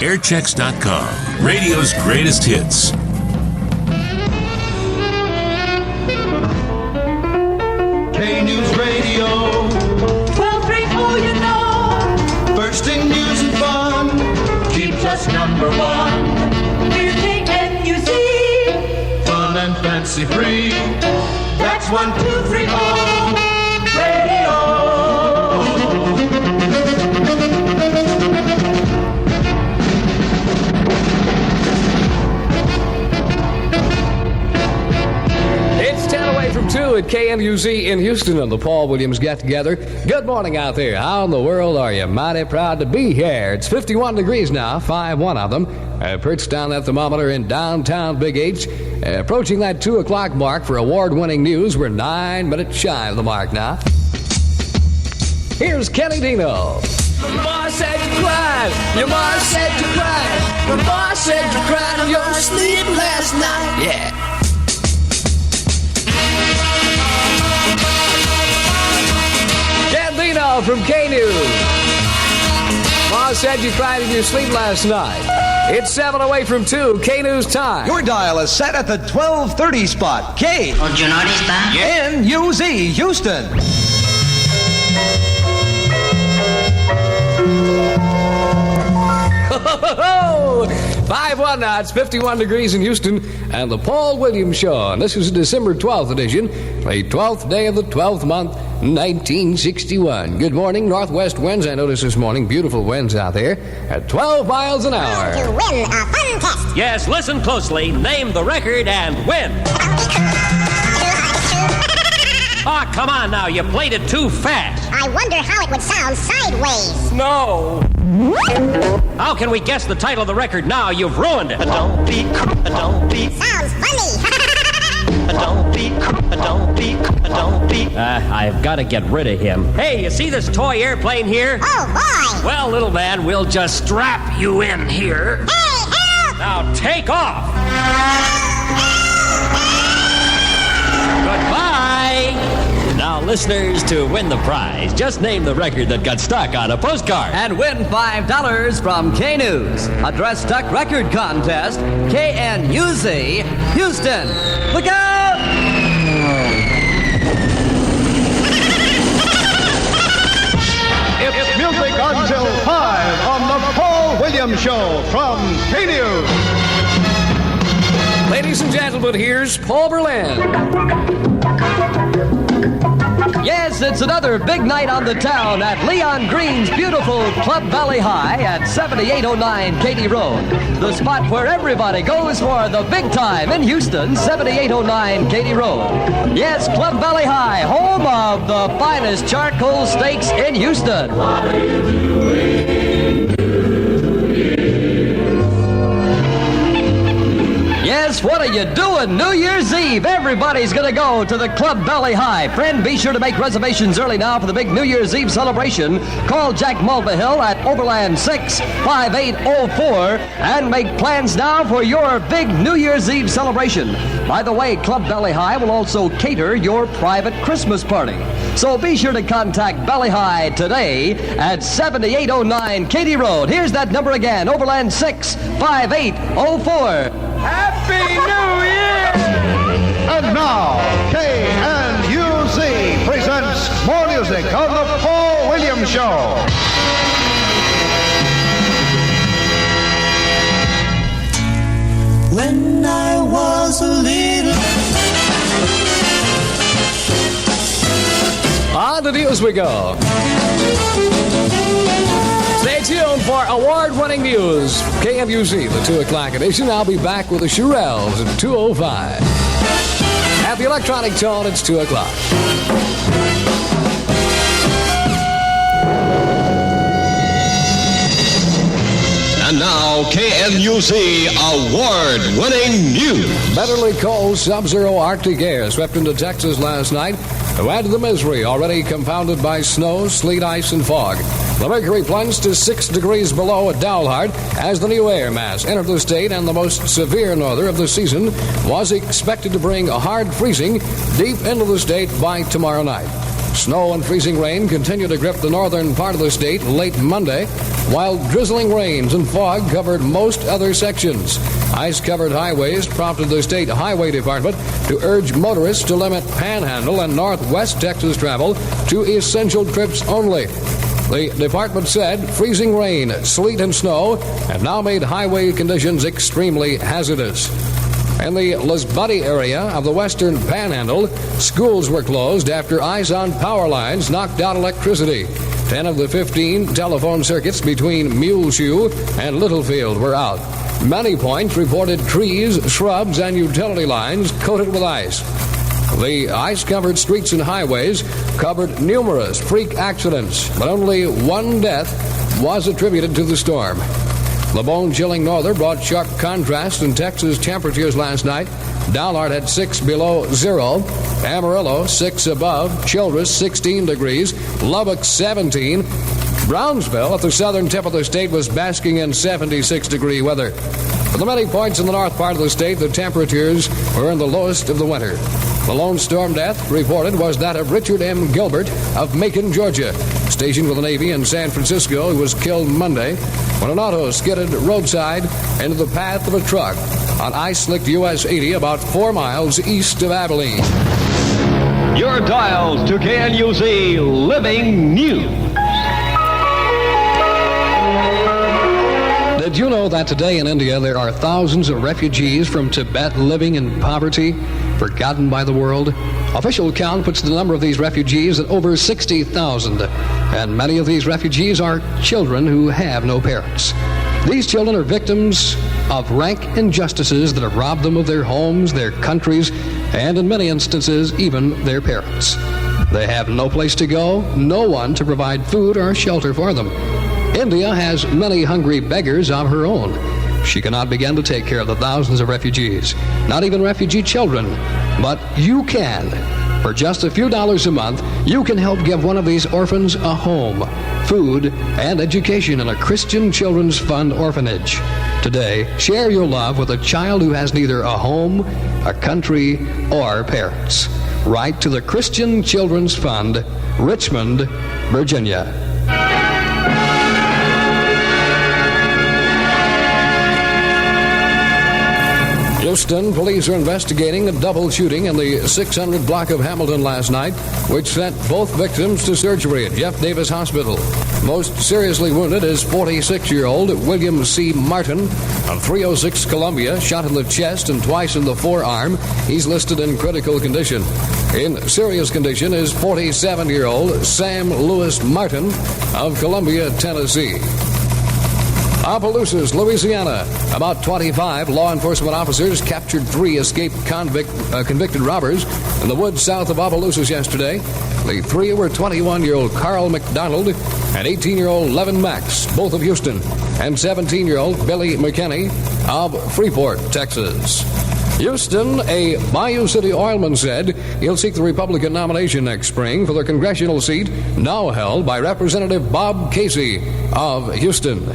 airchecks.com. Radio's greatest hits. KNUZ Radio 1234, you know. First in news and fun, keeps us number one. We're KNUZ. Fun and fancy free. That's 1230 Radio. It's 10 away from 2 at KNUZ in Houston on the Paul Williams Get-Together. Good morning out there. How in the world are you? Mighty proud to be here. It's 51 degrees now, 5-1 of them. Perched on that thermometer in downtown Big H. Approaching that 2 o'clock mark for award-winning news. We're 9 minutes shy of the mark now. Here's Kenny Dino. Your ma said you cried. Your ma said you cried. Your ma said you cried in your sleep last night. Yeah. Dino from KNUZ. Ma said you cried in your sleep last night. It's 7 away from 2. KNUZ time. Your dial is set at the 1230 spot. KNUZ Houston. 5-1 now. It's 51 degrees in Houston and the Paul Williams Show. And this is the December 12th edition, the 12th day of the 12th month, 1961. Good morning. Northwest winds, I noticed this morning. Beautiful winds out there at 12 miles an hour. To win a fun test. Yes, listen closely. Name the record and win. Oh, come on now. You played it too fast. I wonder how it would sound sideways. No. How can we guess the title of the record now? You've ruined it. Don't be. Sounds funny. Don't be. I've got to get rid of him. Hey, you see this toy airplane here? Oh, boy. Well, little man, we'll just strap you in here. Hey, help! Now take off. Goodbye. Now, listeners, to win the prize, just name the record that got stuck on a postcard. And win $5 from KNUZ. Address Stuck Record Contest, KNUZ, Houston. Look out! It's music until 5 on the Paul Williams Show from KNUZ. Ladies and gentlemen, here's Paul Berlin. Yes, it's another big night on the town at Leon Green's beautiful Club Valley High at 7809 Katy Road. The spot where everybody goes for the big time in Houston, 7809 Katy Road. Yes, Club Valley High, home of the finest charcoal steaks in Houston. What are you doing? Yes, what are you doing? New Year's Eve. Everybody's going to go to the Club Valley High. Friend, be sure to make reservations early now for the big New Year's Eve celebration. Call Jack Mulvihill at Overland 65804 and make plans now for your big New Year's Eve celebration. By the way, Club Valley High will also cater your private Christmas party. So be sure to contact Valley High today at 7809 Katy Road. Here's that number again, Overland 65804. Happy New Year! And now, KNUZ presents more music on the Paul Williams Show. When I was a little. On the news we go. Stay tuned for award-winning news. KNUZ, the 2 o'clock edition. I'll be back with the Shirelles at 2:05. At the electronic tone, it's 2 o'clock. And now, KNUZ award-winning news. Bitterly cold sub-zero Arctic air swept into Texas last night to add to the misery already compounded by snow, sleet, ice, and fog. The mercury plunged to 6 degrees below at Dalhart as the new air mass entered the state, and the most severe norther of the season was expected to bring a hard freezing deep into the state by tomorrow night. Snow and freezing rain continue to grip the northern part of the state late Monday, while drizzling rains and fog covered most other sections. Ice-covered highways prompted the state highway department to urge motorists to limit Panhandle and Northwest Texas travel to essential trips only. The department said freezing rain, sleet, and snow have now made highway conditions extremely hazardous. In the Lisbuddy area of the western Panhandle, schools were closed after ice on power lines knocked out electricity. 10 of the 15 telephone circuits between Muleshoe and Littlefield were out. Many points reported trees, shrubs, and utility lines coated with ice. The ice-covered streets and highways covered numerous freak accidents, but only one death was attributed to the storm. The bone-chilling norther brought sharp contrast in Texas temperatures last night. Dollard had 6 below zero, Amarillo 6 above, Childress 16 degrees, Lubbock 17. Brownsville, at the southern tip of the state, was basking in 76-degree weather. For the many points in the north part of the state, the temperatures were in the lowest of the winter. The lone storm death reported was that of Richard M. Gilbert of Macon, Georgia, stationed with the Navy in San Francisco, who was killed Monday when an auto skidded roadside into the path of a truck on ice-slicked US 80 about 4 miles east of Abilene. Your dials to KNUZ Living News. Did you know that today in India there are thousands of refugees from Tibet living in poverty, forgotten by the world? Official count puts the number of these refugees at over 60,000, and many of these refugees are children who have no parents. These children are victims of rank injustices that have robbed them of their homes, their countries, and in many instances, even their parents. They have no place to go, no one to provide food or shelter for them. India has many hungry beggars of her own. She cannot begin to take care of the thousands of refugees, not even refugee children. But you can. For just a few dollars a month, you can help give one of these orphans a home, food, and education in a Christian Children's Fund orphanage. Today, share your love with a child who has neither a home, a country, or parents. Write to the Christian Children's Fund, Richmond, Virginia. Houston police are investigating a double shooting in the 600 block of Hamilton last night, which sent both victims to surgery at Jeff Davis Hospital. Most seriously wounded is 46-year-old William C. Martin of 306 Columbia, shot in the chest and twice in the forearm. He's listed in critical condition. In serious condition is 47-year-old Sam Lewis Martin of Columbia, Tennessee. Opelousas, Louisiana. About 25 law enforcement officers captured 3 escaped convicted robbers in the woods south of Opelousas yesterday. The 3 were 21-year-old Carl McDonald and 18-year-old Levin Max, both of Houston, and 17-year-old Billy McKinney of Freeport, Texas. Houston, a Bayou City oilman, said he'll seek the Republican nomination next spring for the congressional seat now held by Representative Bob Casey of Houston.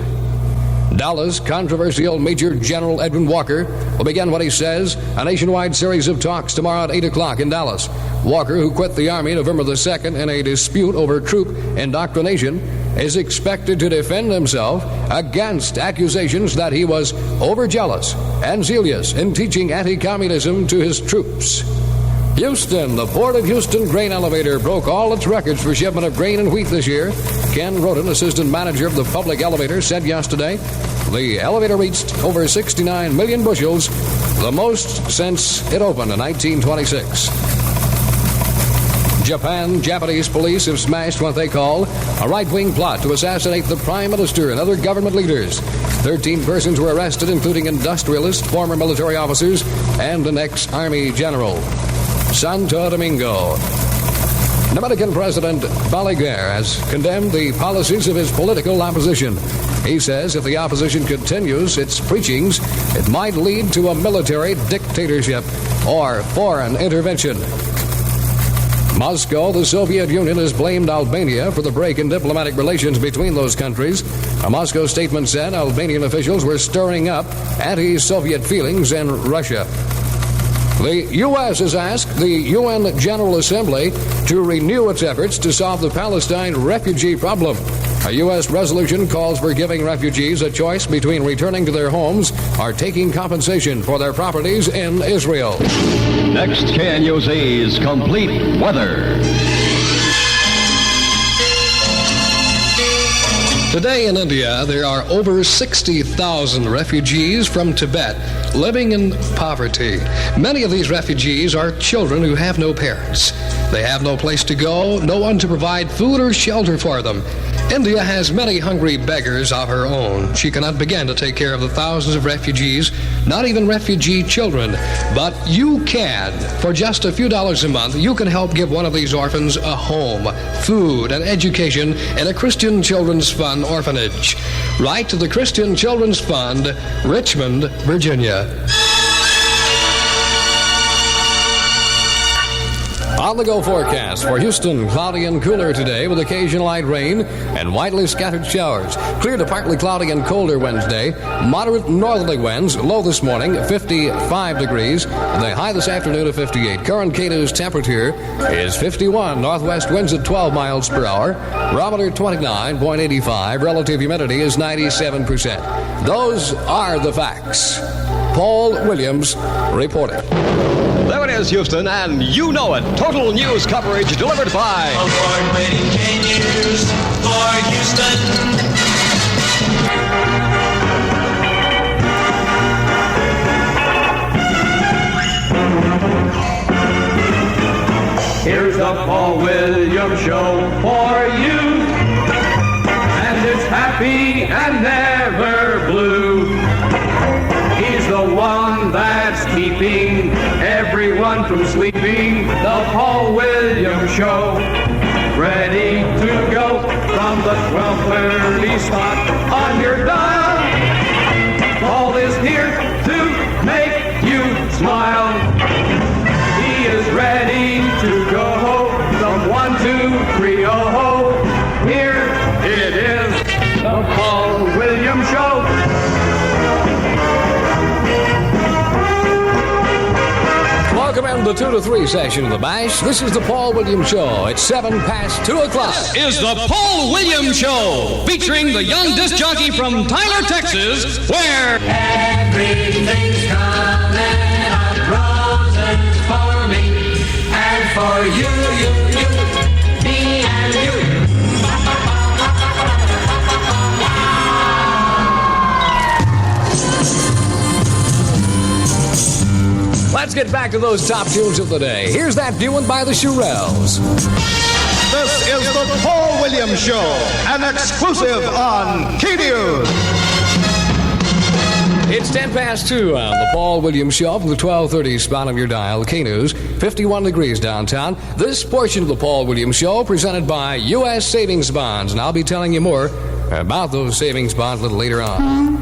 Dallas, controversial Major General Edwin Walker will begin what he says a nationwide series of talks tomorrow at 8 o'clock in Dallas. Walker, who quit the Army November the 2nd in a dispute over troop indoctrination, is expected to defend himself against accusations that he was overzealous and zealous in teaching anti-communism to his troops. Houston, the Port of Houston grain elevator broke all its records for shipment of grain and wheat this year. Ken Roden, assistant manager of the public elevator, said yesterday the elevator reached over 69 million bushels, the most since it opened in 1926. Japanese police have smashed what they call a right-wing plot to assassinate the prime minister and other government leaders. 13 persons were arrested, including industrialists, former military officers, and an ex-army general. Santo Domingo. Dominican President Balaguer has condemned the policies of his political opposition. He says if the opposition continues its preachings, it might lead to a military dictatorship or foreign intervention. Moscow, the Soviet Union, has blamed Albania for the break in diplomatic relations between those countries. A Moscow statement said Albanian officials were stirring up anti-Soviet feelings in Russia. The U.S. has asked the UN General Assembly to renew its efforts to solve the Palestine refugee problem. A U.S. resolution calls for giving refugees a choice between returning to their homes or taking compensation for their properties in Israel. Next, KNUZ's Complete Weather. Today in India, there are over 60,000 refugees from Tibet living in poverty. Many of these refugees are children who have no parents. They have no place to go, no one to provide food or shelter for them. India has many hungry beggars of her own. She cannot begin to take care of the thousands of refugees, not even refugee children. But you can. For just a few dollars a month, you can help give one of these orphans a home, food, and education in a Christian Children's Fund orphanage. Write to the Christian Children's Fund, Richmond, Virginia. On the go forecast for Houston, cloudy and cooler today with occasional light rain and widely scattered showers. Clear to partly cloudy and colder Wednesday. Moderate northerly winds, low this morning, 55 degrees. The high this afternoon of 58. Current KNUZ temperature is 51. Northwest winds at 12 miles per hour. Barometer 29.85. Relative humidity is 97%. Those are the facts. Paul Williams reporting. There it is, Houston, and you know it. Total news coverage delivered by Award-winning KNUZ for Houston. Here's the Paul Williams Show for you, and it's happy and never blue. He's the one that's keeping everyone from sleeping. The Paul Williams Show, ready to go from the 12:30 spot on your dial. Paul is here to make you smile. He is ready to go from 1, 2, 3, oh. Here it is, the Paul Williams Show. Welcome into the 2 to 3 session of the Bash. This is the Paul Williams Show. It's 7 past 2 o'clock. This is the Paul Williams Show, featuring the young disc jockey from Tyler, Texas, where everything's coming up roses for me and for you, me and you. Let's get back to those top tunes of the day. Here's that new one by the Shirelles. This is the Paul Williams Show, an exclusive on KNUZ. It's 10 past 2 on the Paul Williams Show from the 1230 spot of your dial, KNUZ, 51 degrees downtown. This portion of the Paul Williams Show presented by U.S. Savings Bonds, and I'll be telling you more about those savings bonds a little later on.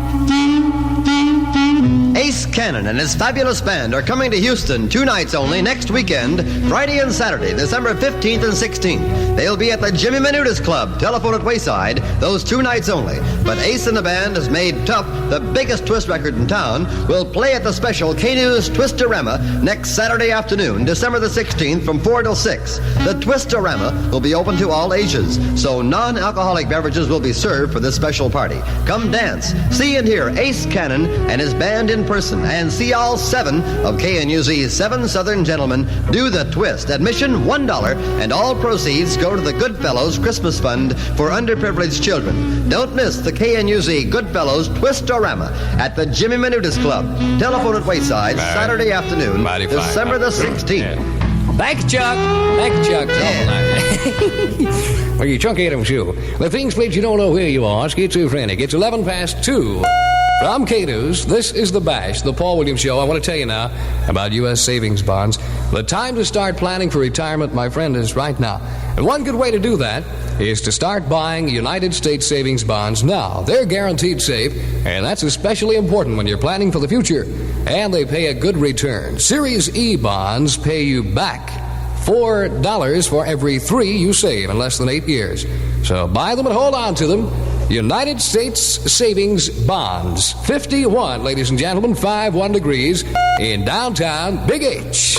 Ace Cannon and his fabulous band are coming to Houston 2 nights only next weekend, Friday and Saturday, December 15th and 16th. They'll be at the Jimmy Menudas Club, telephone at Wayside, those 2 nights only. But Ace and the band has made Tough, the biggest twist record in town, will play at the special KNUZ Twistorama next Saturday afternoon, December the 16th from 4 till 6. The Twistorama will be open to all ages, so non-alcoholic beverages will be served for this special party. Come dance, see and hear Ace Cannon and his band in person, and see all 7 of KNUZ's 7 Southern Gentlemen do the twist. Admission $1, and all proceeds go to the Goodfellows Christmas Fund for underprivileged children. Don't miss the KNUZ Goodfellows Twistorama at the Jimmy Menudas Club. Telephone at Wayside, Saturday afternoon, December the 16th. Thank you, Chuck. Thank you, Chuck. Yeah. Well, you truncated shoe. The things please you don't know where you are. Schizophrenic. It's 11 past 2. From KNUZ, this is The Bash, the Paul Williams Show. I want to tell you now about U.S. savings bonds. The time to start planning for retirement, my friend, is right now. And one good way to do that is to start buying United States savings bonds now. They're guaranteed safe, and that's especially important when you're planning for the future. And they pay a good return. Series E bonds pay you back $4 for every 3 you save in less than 8 years. So buy them and hold on to them. United States Savings Bonds. 51, ladies and gentlemen, 51 degrees in downtown Big H.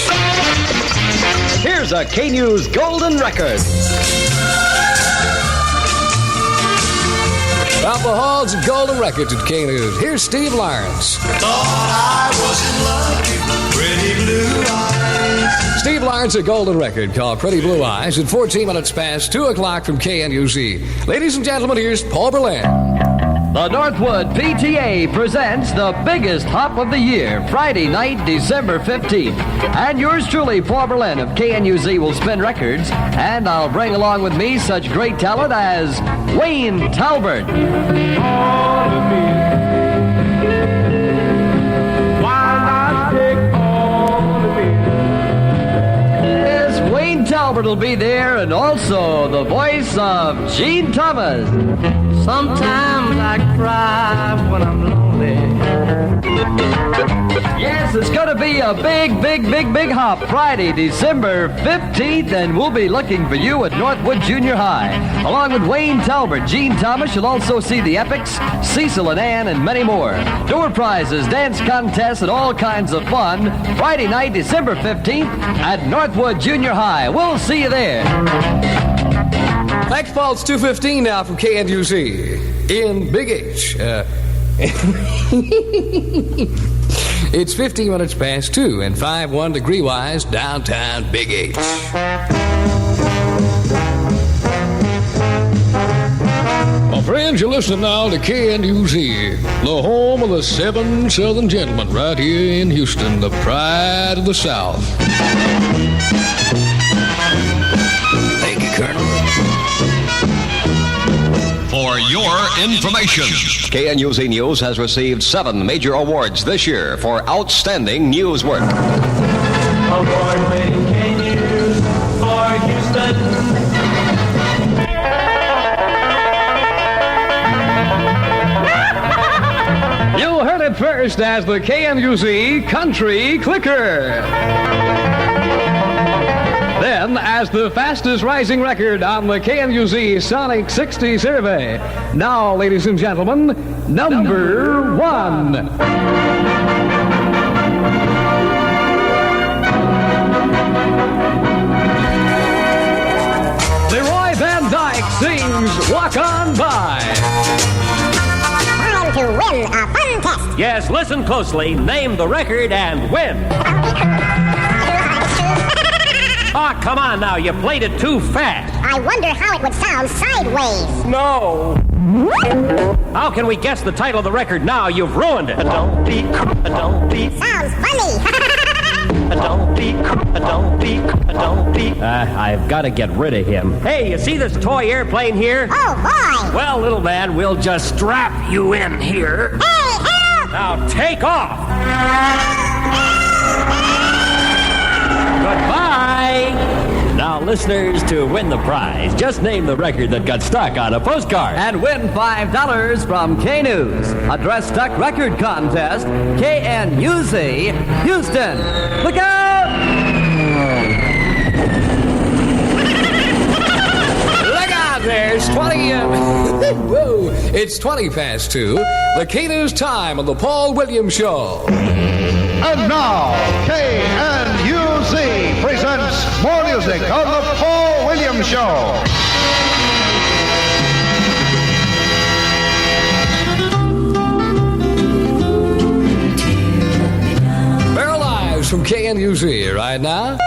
Here's a KNUZ Golden Record. Alcohol's Golden Records at KNUZ. Here's Steve Lawrence. Thought I was in love with pretty blue eyes. Steve Lawrence, a golden record called Pretty Blue Eyes at 14 minutes past 2 o'clock from KNUZ. Ladies and gentlemen, here's Paul Berlin. The Northwood PTA presents the biggest hop of the year, Friday night, December 15th. And yours truly, Paul Berlin of KNUZ, will spin records, and I'll bring along with me such great talent as Wayne Talbert. Yes, Wayne Talbert will be there, and also the voice of Gene Thomas. Sometimes I cry when I'm lonely. Yes, it's going to be a big hop Friday, December 15th, and we'll be looking for you at Northwood Junior High. Along with Wayne Talbert, Gene Thomas, you'll also see the Epics, Cecil and Ann, and many more. Door prizes, dance contests, and all kinds of fun. Friday night, December 15th at Northwood Junior High. We'll see you there. Thanks, Paul. It's 2:15 now from KNUZ in Big H. It's 15 minutes past 2 and 51 degree wise downtown Big H. My friends, you're listening now to KNUZ, the home of the 7 Southern gentlemen right here in Houston, the pride of the South. Thank you, Colonel. For your information, KNUZ News has received 7 major awards this year for outstanding news work. Award-winning KNUZ for Houston. You heard it first as the KNUZ Country Clicker. Then, as the fastest rising record on the KNUZ Sonic 60 survey. Now, ladies and gentlemen, number 1. Leroy Van Dyke sings Walk On By. Time to win a fun test. Yes, listen closely, name the record, and win. Oh, come on now, you played it too fast. I wonder how it would sound sideways. No. How can we guess the title of the record now? You've ruined it. Don't be. Sounds funny. Don't be. I've got to get rid of him. Hey, you see this toy airplane here? Oh, boy. Well, little man, we'll just strap you in here. Hey, help! Now take off. Goodbye. Now, listeners, to win the prize, just name the record that got stuck on a postcard. And win $5 from KNUZ. Address Stuck Record Contest, KNUZ, Houston. Look out! Look out there, it's 20, whoa, it's 20 past 2. The KNUZ time on the Paul Williams Show. And now, KNUZ presents more music on the Paul Williams Show. Barrel Lives from KNUZ right now.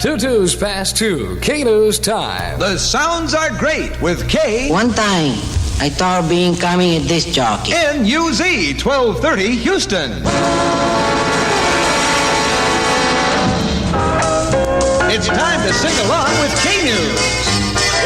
2 past 2, KNUZ time. The sounds are great with K. One time, I thought of being coming at this jockey. KNUZ 1230 Houston. It's time to sing along with KNUZ.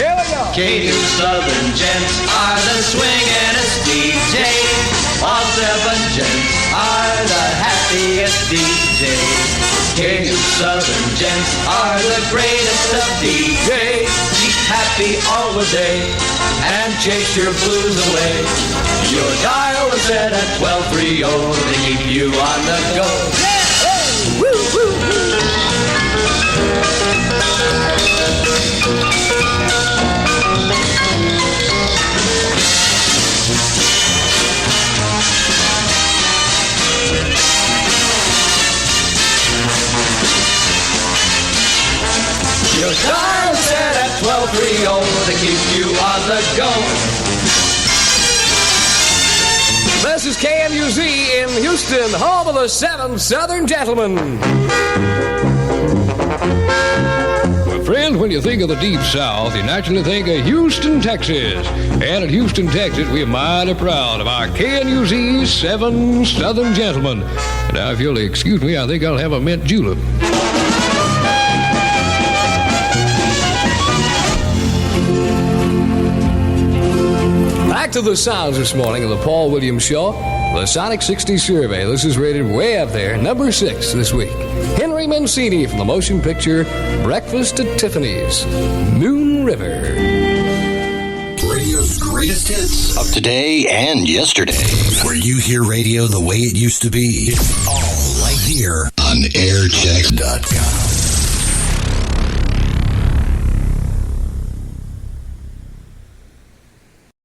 Here we go. KNUZ Southern Gents are the swingin'est DJs. All 7 gents are the happiest DJs. KNUZ Southern Gents are the greatest of DJs. Keep happy all the day and chase your blues away. Your dial is set at 1230 to keep you on the go. Yeah! Hey! Woo, woo, woo. radio to keep you on the go. This is KNUZ in Houston, home of the 7 Southern Gentlemen. My friend, when you think of the Deep South, you naturally think of Houston, Texas. And at Houston, Texas, we're mighty proud of our KNUZ 7 Southern Gentlemen. Now, if you'll excuse me, I think I'll have a mint julep. Back to the sounds this morning of the Paul Williams Show. The Sonic 60 Survey. This is rated way up there, number 6 this week. Henry Mancini from the motion picture Breakfast at Tiffany's. Moon River. Radio's greatest hits of today and yesterday. Where you hear radio the way it used to be. It's all right here on airchecks.com.